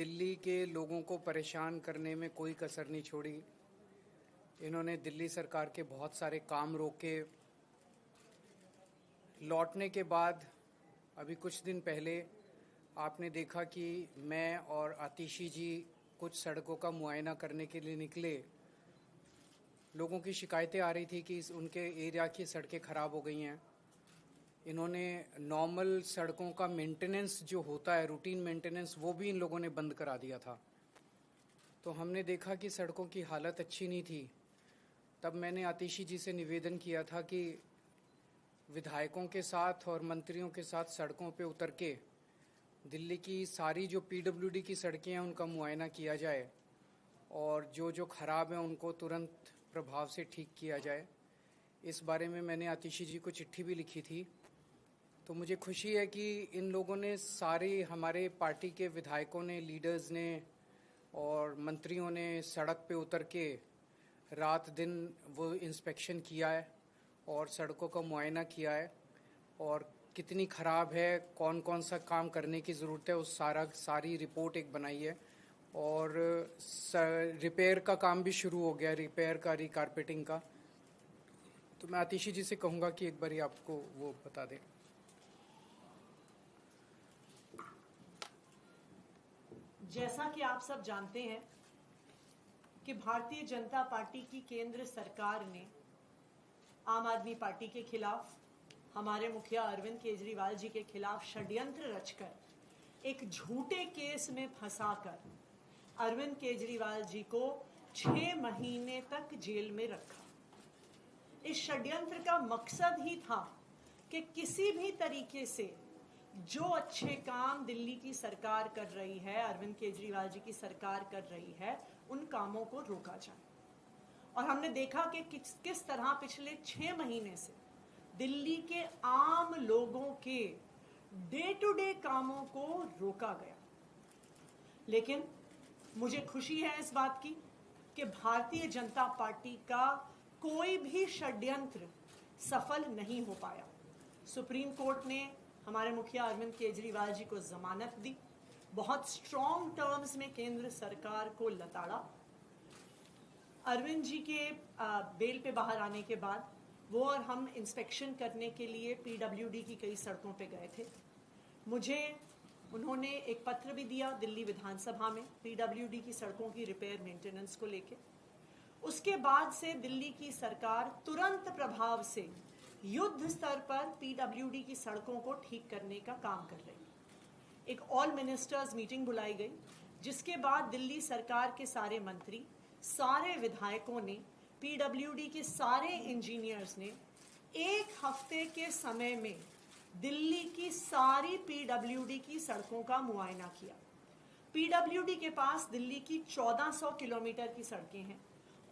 दिल्ली के लोगों को परेशान करने में कोई कसर नहीं छोड़ी। इन्होंने दिल्ली सरकार के बहुत सारे काम रोके। लौटने के बाद अभी कुछ दिन पहले आपने देखा कि मैं और आतिशी जी कुछ सड़कों का मुआयना करने के लिए निकले। लोगों की शिकायतें आ रही थी कि उनके एरिया की सड़कें ख़राब हो गई हैं। इन्होंने नॉर्मल सड़कों का मेंटेनेंस जो होता है, रूटीन मेंटेनेंस, वो भी इन लोगों ने बंद करा दिया था। तो हमने देखा कि सड़कों की हालत अच्छी नहीं थी। तब मैंने आतिशी जी से निवेदन किया था कि विधायकों के साथ और मंत्रियों के साथ सड़कों पे उतर के दिल्ली की सारी जो पीडब्ल्यूडी की सड़कें हैं उनका मुआयना किया जाए और जो जो ख़राब हैं उनको तुरंत प्रभाव से ठीक किया जाए। इस बारे में मैंने आतिशी जी को चिट्ठी भी लिखी थी। तो मुझे खुशी है कि इन लोगों ने, सारे हमारे पार्टी के विधायकों ने, लीडर्स ने और मंत्रियों ने सड़क पे उतर के रात दिन वो इंस्पेक्शन किया है और सड़कों का मुआयना किया है और कितनी ख़राब है, कौन कौन सा काम करने की ज़रूरत है, उस सारी रिपोर्ट एक बनाई है। और रिपेयर का काम भी शुरू हो गया, रिपेयर का, रिकारपेटिंग का। तो मैं आतिशी जी से कहूँगा कि एक बार आपको वो बता दें। जैसा कि आप सब जानते हैं कि भारतीय जनता पार्टी की केंद्र सरकार ने आम आदमी पार्टी के खिलाफ, हमारे मुखिया अरविंद केजरीवाल जी के खिलाफ षड्यंत्र रचकर एक झूठे केस में फंसाकर अरविंद केजरीवाल जी को 6 महीने तक जेल में रखा। इस षड्यंत्र का मकसद ही था कि किसी भी तरीके से जो अच्छे काम दिल्ली की सरकार कर रही है, अरविंद केजरीवाल जी की सरकार कर रही है, उन कामों को रोका जाए। और हमने देखा कि किस तरह पिछले 6 महीने से दिल्ली के आम लोगों के डे टू डे कामों को रोका गया। लेकिन मुझे खुशी है इस बात की कि भारतीय जनता पार्टी का कोई भी षड्यंत्र सफल नहीं हो पाया। सुप्रीम कोर्ट ने हमारे मुखिया अरविंद केजरीवाल जी को जमानत दी, बहुत स्ट्रॉन्ग टर्म्स में केंद्र सरकार को लताड़ा। अरविंद जी के बेल पे बाहर आने के बाद वो और हम इंस्पेक्शन करने के लिए पीडब्ल्यूडी की कई सड़कों पे गए थे। मुझे उन्होंने एक पत्र भी दिया दिल्ली विधानसभा में पीडब्ल्यूडी की सड़कों की रिपेयर मेंटेनेंस को लेके। उसके बाद से दिल्ली की सरकार तुरंत प्रभाव से युद्ध स्तर पर पीडब्ल्यूडी की सड़कों को ठीक करने का काम कर रही है। एक ऑल मिनिस्टर्स मीटिंग बुलाई गई, जिसके बाद दिल्ली सरकार के सारे मंत्री, सारे विधायकों ने, पीडब्ल्यूडी के सारे इंजीनियर्स ने 1 हफ्ते के समय में दिल्ली की सारी पीडब्ल्यूडी की सड़कों का मुआयना किया। पीडब्ल्यूडी के पास दिल्ली की 1400 किलोमीटर की सड़कें हैं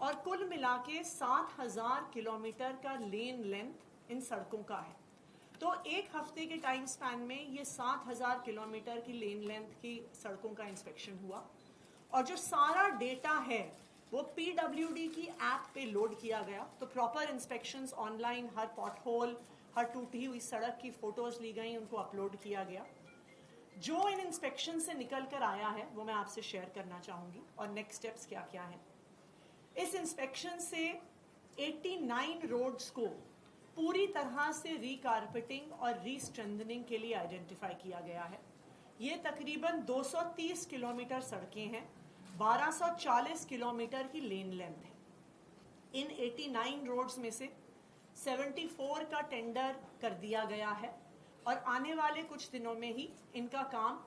और कुल मिला के 7000 किलोमीटर का लेन लेंथ इन सड़कों का है। तो 1 हफ्ते के टाइम स्पैन में ये 7000 किलोमीटर की लेन लेंथ की सड़कों का इंस्पेक्शन हुआ और जो सारा डेटा है वो पीडब्ल्यूडी की ऐप पे लोड किया गया। तो प्रॉपर इंस्पेक्शंस ऑनलाइन, हर पॉटहोल, हर टूटी हुई सड़क की फोटोज ली गई, उनको अपलोड किया गया। जो इन इंस्पेक्शन से निकल कर आया है वो मैं आपसे शेयर करना चाहूंगी और नेक्स्ट स्टेप्स क्या क्या है। इस इंस्पेक्शन से 89 रोड्स को पूरी तरह से रीकारपेटिंग और रीस्ट्रेंथनिंग के लिए आइडेंटिफाई किया गया है। ये तकरीबन 230 किलोमीटर सड़कें हैं, 1240 किलोमीटर की लेन लेंथ है। इन 89 रोड्स में से 74 का टेंडर कर दिया गया है और आने वाले कुछ दिनों में ही इनका काम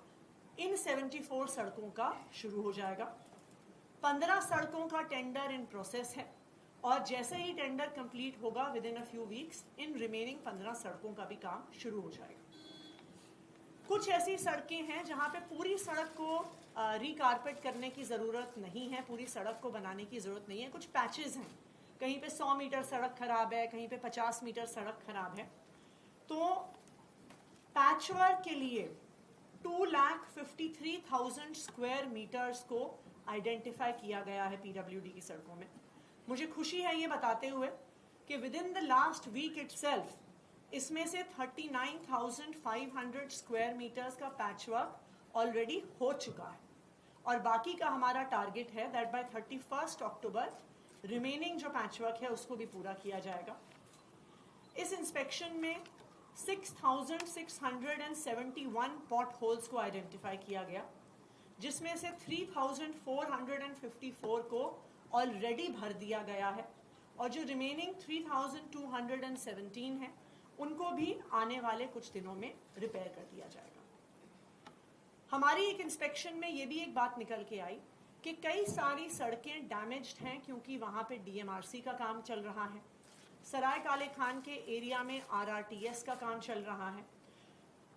इन 74 सड़कों का शुरू हो जाएगा। 15 सड़कों का टेंडर इन प्रोसेस है और जैसे ही टेंडर कंप्लीट होगा with in a few weeks in remaining 15 सड़कों का भी काम शुरू हो जाएगा। कुछ ऐसी सड़कें हैं जहां पे पूरी सड़क को रिकारपेट करने की ज़रूरत नहीं है, पूरी सड़क को बनाने की ज़रूरत नहीं है। कुछ पैचेस हैं, कहीं पे 100 मीटर सड़क खराब है, कहीं पे 50 मीटर सड़क खराब है। तो पैचवर्क के लिए 2,53,000 स्क्वायर मीटर्स को आइडेंटिफाई किया गया है पीडब्ल्यूडी की सड़कों में। मुझे खुशी है ये बताते हुए कि within the last week itself इसमें से 39,500 स्क्वायर मीटर्स का पैचवर्क ऑलरेडी हो चुका है और बाकी का हमारा टारगेट है दैट बाय 31 अक्टूबर रिमेनिंग जो पैचवर्क है उसको भी पूरा किया जाएगा। इस इंस्पेक्शन में 6,671 पॉट होल्स को आइडेंटिफाई किया गया, जिसमें से 3,454 को ऑलरेडी भर दिया गया है और जो रिमेनिंग 3,217 है उनको भी आने वाले कुछ दिनों में रिपेयर कर दिया जाएगा। हमारी एक इंस्पेक्शन में ये भी एक बात निकल के आई कि कई सारी सड़कें डैमेज्ड हैं क्योंकि वहाँ पे डीएमआरसी का काम चल रहा है, सराय काले खान के एरिया में आरआरटीएस का काम चल रहा है,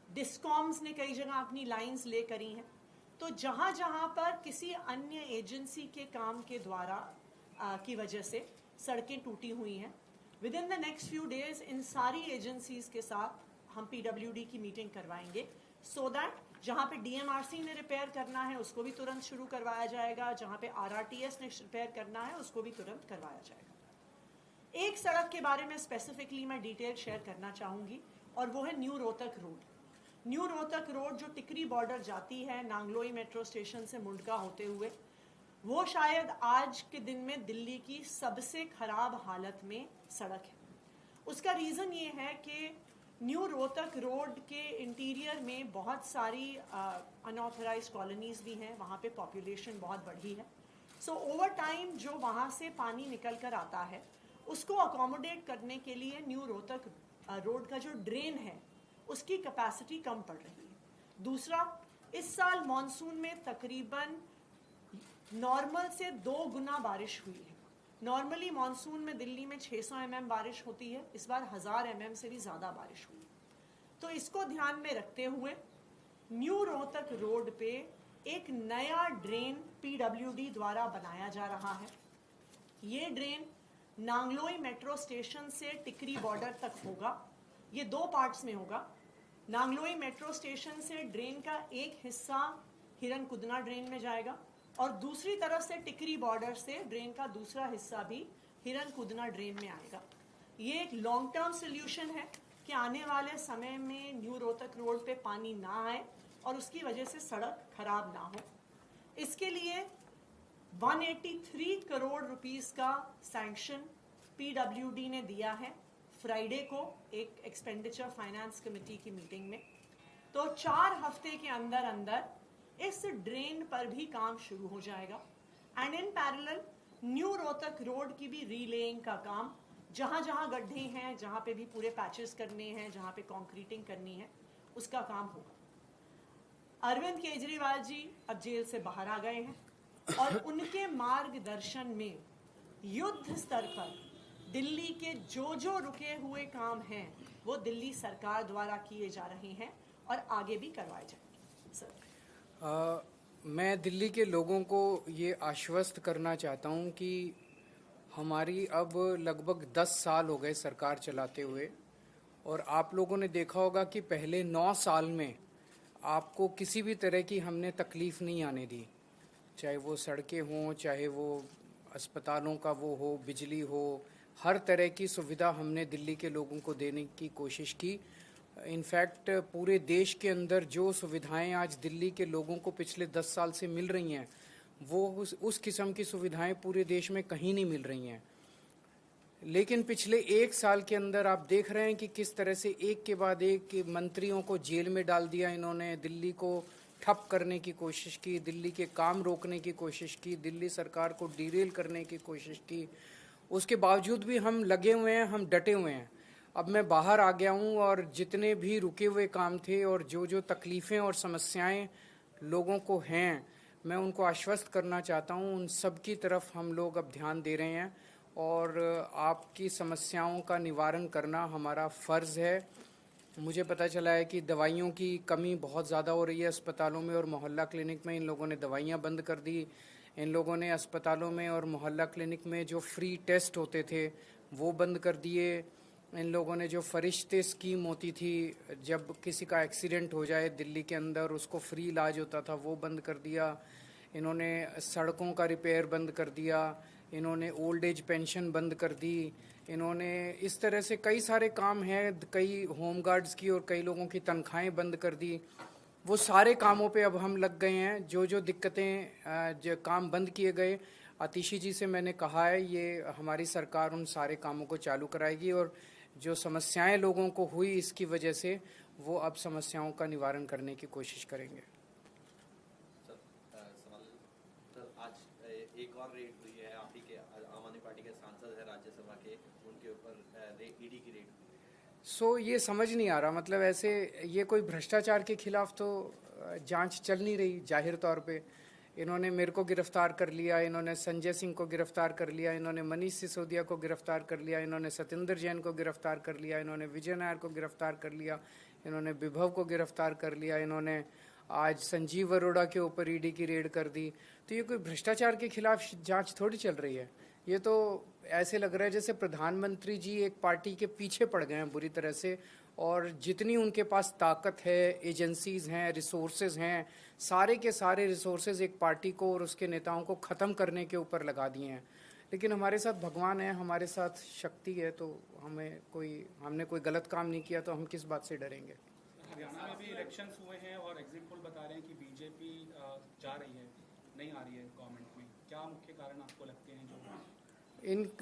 डिस्कॉम्स ने कई जगह अपनी लाइंस ले करी हैं। तो जहाँ जहाँ पर किसी अन्य एजेंसी के काम के द्वारा की वजह से सड़कें टूटी हुई हैं, with in the next few days in सारी एजेंसीज के साथ हम पीडब्ल्यूडी की मीटिंग करवाएंगे सो दैट जहाँ पे डीएमआरसी ने रिपेयर करना है उसको भी तुरंत शुरू करवाया जाएगा, जहाँ पे आरआरटीएस ने रिपेयर करना है उसको भी तुरंत करवाया जाएगा। एक सड़क के बारे में स्पेसिफिकली मैं डिटेल शेयर करना चाहूँगी और वो है new Rohtak road. New Rohtak road जो टिकरी बॉर्डर जाती है नांगलोई मेट्रो स्टेशन से मुंडका होते हुए, वो शायद आज के दिन में दिल्ली की सबसे खराब हालत में सड़क है। उसका रीज़न ये है कि न्यू रोहतक रोड के इंटीरियर में बहुत सारी अनऑथराइज्ड कॉलोनीज भी हैं, वहाँ पे पॉपुलेशन बहुत बढ़ी है। सो ओवर टाइम जो वहाँ से पानी निकल कर आता है उसको अकोमोडेट करने के लिए न्यू रोहतक रोड का जो ड्रेन है उसकी कैपेसिटी कम पड़ रही है। दूसरा, इस साल मॉनसून में तकरीबन नॉर्मल से 2 गुना बारिश हुई है। नॉर्मली मॉनसून में दिल्ली में 600 mm बारिश होती है, इस बार 1000 mm से भी ज़्यादा बारिश हुई। तो इसको ध्यान में रखते हुए न्यू रोहतक रोड पे एक नया ड्रेन पीडब्ल्यूडी द्वारा बनाया जा रहा है। ये ड्रेन नांगलोई मेट्रो स्टेशन से टिकरी बॉर्डर तक होगा। ये 2 पार्ट्स में होगा। नांगलोई मेट्रो स्टेशन से ड्रेन का एक हिस्सा हिरनकुदना ड्रेन में जाएगा और दूसरी तरफ से टिकरी बॉर्डर से ड्रेन का दूसरा हिस्सा भी हिरनकुदना ड्रेन में आएगा। ये एक लॉन्ग टर्म सोल्यूशन है कि आने वाले समय में न्यू रोहतक रोड पे पानी ना आए और उसकी वजह से सड़क खराब ना हो। इसके लिए 183 करोड़ रुपीस का सैंक्शन पीडब्ल्यूडी ने दिया है फ्राइडे को एक एक्सपेंडिचर फाइनेंस कमेटी की मीटिंग में। तो 4 हफ्ते के अंदर अंदर इस ड्रेन पर भी काम शुरू हो जाएगा and in parallel new Rohtak road की भी रीलेइंग का काम, जहां जहां गड्ढे हैं, जहां पे भी पूरे पैचेस करने हैं, जहां पे कंक्रीटिंग करनी है, उसका काम होगा। अरविंद केजरीवाल जी अब जेल से बाहर आ गए हैं और उनके मार्गदर्शन में युद्ध स्तर पर दिल्ली के जो रुके हुए काम हैं वो दिल्ली सरकार द्वारा किए जा रहे हैं और आगे भी करवाए जाएंगे। सर, मैं दिल्ली के लोगों को ये आश्वस्त करना चाहता हूँ कि हमारी अब लगभग 10 साल हो गए सरकार चलाते हुए और आप लोगों ने देखा होगा कि पहले 9 साल में आपको किसी भी तरह की हमने तकलीफ़ नहीं आने दी, चाहे वो सड़कें हों, चाहे वो अस्पतालों का वो हो, बिजली हो, हर तरह की सुविधा हमने दिल्ली के लोगों को देने की कोशिश की। इनफैक्ट पूरे देश के अंदर जो सुविधाएं आज दिल्ली के लोगों को पिछले 10 साल से मिल रही हैं वो उस किस्म की सुविधाएं पूरे देश में कहीं नहीं मिल रही हैं। लेकिन पिछले 1 साल के अंदर आप देख रहे हैं कि किस तरह से एक के बाद एक मंत्रियों को जेल में डाल दिया इन्होंने, दिल्ली को ठप करने की कोशिश की, दिल्ली के काम रोकने की कोशिश की, दिल्ली सरकार को डीरेल करने की कोशिश की। उसके बावजूद भी हम लगे हुए हैं, हम डटे हुए हैं। अब मैं बाहर आ गया हूं और जितने भी रुके हुए काम थे और जो तकलीफ़ें और समस्याएं लोगों को हैं, मैं उनको आश्वस्त करना चाहता हूं। उन सब की तरफ हम लोग अब ध्यान दे रहे हैं और आपकी समस्याओं का निवारण करना हमारा फ़र्ज़ है। मुझे पता चला है कि दवाइयों की कमी बहुत ज़्यादा हो रही है अस्पतालों में और मोहल्ला क्लिनिक में। इन लोगों ने दवाइयाँ बंद कर दी। इन लोगों ने अस्पतालों में और मोहल्ला क्लिनिक में जो फ्री टेस्ट होते थे वो बंद कर दिए। इन लोगों ने जो फरिश्ते स्कीम होती थी, जब किसी का एक्सीडेंट हो जाए दिल्ली के अंदर उसको फ्री इलाज होता था, वो बंद कर दिया। इन्होंने सड़कों का रिपेयर बंद कर दिया। इन्होंने ओल्ड एज पेंशन बंद कर दी। इन्होंने इस तरह से कई सारे काम हैं, कई होम गार्ड्स की और कई लोगों की तनख्वाहें बंद कर दी। वो सारे कामों पे अब हम लग गए हैं। जो जो दिक्कतें जो काम बंद किए गए, आतिशी जी से मैंने कहा है ये हमारी सरकार उन सारे कामों को चालू कराएगी और जो समस्याएं लोगों को हुई इसकी वजह से वो अब समस्याओं का निवारण करने की कोशिश करेंगे। सर आज एक और रेड हुई है, आप ही के आम आदमी पार्टी के सांसद है राज्यसभा के, उनके ऊपर ईडी की रेड हुई। ये समझ नहीं आ रहा, मतलब ऐसे ये कोई भ्रष्टाचार के खिलाफ तो जांच चल नहीं रही। जाहिर तौर पे इन्होंने मेरे को गिरफ्तार कर लिया, इन्होंने संजय सिंह को गिरफ्तार कर लिया, इन्होंने मनीष सिसोदिया को गिरफ्तार कर लिया, इन्होंने सत्येंद्र जैन को गिरफ्तार कर लिया, इन्होंने विजय नायर को गिरफ्तार कर लिया, इन्होंने विभव को गिरफ्तार कर लिया, इन्होंने आज संजीव अरोड़ा के ऊपर ईडी की रेड कर दी। तो ये कोई भ्रष्टाचार के खिलाफ जांच थोड़ी चल रही है। ये तो ऐसे लग रहा है जैसे प्रधानमंत्री जी एक पार्टी के पीछे पड़ गए हैं बुरी तरह से, और जितनी उनके पास ताकत है, एजेंसीज हैं, रिसोर्सेज हैं, सारे के सारे रिसोर्सेज एक पार्टी को और उसके नेताओं को ख़त्म करने के ऊपर लगा दिए हैं। लेकिन हमारे साथ भगवान है, हमारे साथ शक्ति है, तो हमने कोई गलत काम नहीं किया तो हम किस बात से डरेंगे। हरियाणा में भी इलेक्शंस हुए हैं और एग्जिट पोल बता रहे हैं कि बीजेपी जा रही है, नहीं आ रही है गवर्नमेंट में। क्या मुख्य कारण आपको लगते हैं जो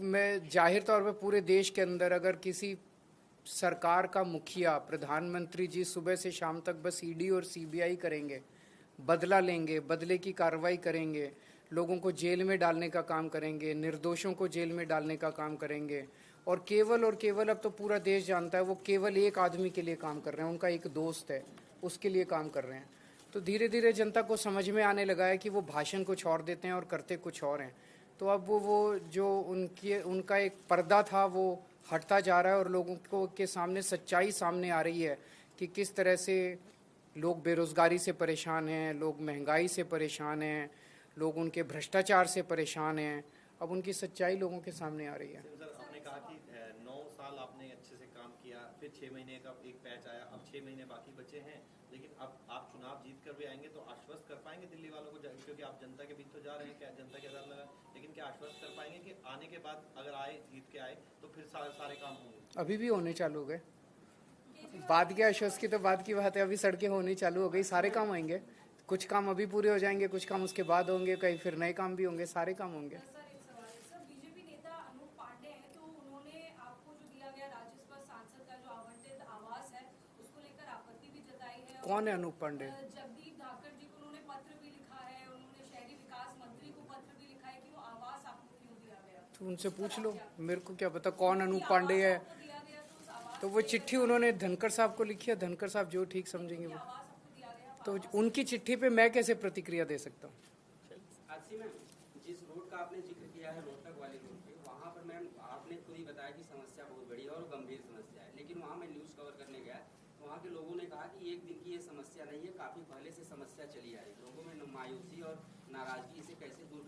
मैं जाहिर तौर पे पूरे देश के अंदर अगर किसी सरकार का मुखिया, प्रधानमंत्री जी सुबह से शाम तक बस ईडी और सीबीआई करेंगे, बदला लेंगे, बदले की कार्रवाई करेंगे, लोगों को जेल में डालने का काम करेंगे, निर्दोषों को जेल में डालने का काम करेंगे, और केवल अब तो पूरा देश जानता है वो केवल एक आदमी के लिए काम कर रहे हैं, उनका एक दोस्त है उसके लिए काम कर रहे हैं। तो धीरे धीरे जनता को समझ में आने लगा है कि वो भाषण कुछ और देते हैं और करते कुछ और हैं। तो अब वो जो उनका एक पर्दा था वो हटता जा रहा है और लोगों को के सामने सच्चाई सामने आ रही है कि किस तरह से लोग बेरोजगारी से परेशान हैं, लोग महंगाई से परेशान हैं, लोग उनके भ्रष्टाचार से परेशान हैं। अब उनकी सच्चाई लोगों के सामने आ रही है। सर आपने कहा कि 9 साल आपने अच्छे से काम किया, फिर 6 महीने का एक पैच आया, अब 6 महीने बाकी बचे हैं, लेकिन अब आप चुनाव जीत कर भी आएंगे तो आश्वस्त कर पाएंगे दिल्ली वालों को, क्योंकि आप जनता के बीच तो जा रहे हैं, क्या जनता के आधार लगा, लेकिन क्या आश्वस्त कर पाएंगे कि आने के बाद अगर आए, जीत के आए तो फिर सारे काम होंगे? अभी भी होने चालू हो गए, बाद के आश्वस्त की तो बात की बात है। अभी सड़कें होनी चालू हो गई, सारे काम होंगे। कुछ काम अभी पूरे हो जाएंगे, कुछ काम उसके बाद होंगे, कहीं फिर नए काम भी होंगे, सारे काम होंगे। बीजेपी नेता अनूप पांडे हैं, तो उन्होंने आपको जो दिया गया राज्यसभा सांसद का जो आवंटित आवास है उसको लेकर आपत्ति भी जताई है। कौन है अनूप पांडे? जगदीप धाकड़ जी को उन्होंने पत्र भी लिखा है, उन्होंने शहरी विकास मंत्री को पत्र भी लिखा है कि वो आवास आपको क्यों दिया गया। तो उनसे पूछ लो, मेरे को क्या पता कौन अनूप पांडे है। तो वो चिट्ठी उन्होंने धनखड़ साहब को लिखी है, धनखड़ साहब जो ठीक समझेंगे वो। तो उनकी चिट्ठी पे मैं कैसे प्रतिक्रिया दे सकता हूँ? जिस रोड का आपने जिक्र किया है, रोहतक वाले रोड पे, वहाँ पर मैम आपने खुद ही बताया कि समस्या बहुत बड़ी है और गंभीर समस्या है, लेकिन वहाँ मैं न्यूज़ कवर करने गया तो वहाँ के लोगों ने कहा कि एक दिन की ये समस्या नहीं है, काफ़ी पहले से समस्या चली आ रही है। लोगों में मायूसी और नाराजगी इसे कैसे दूर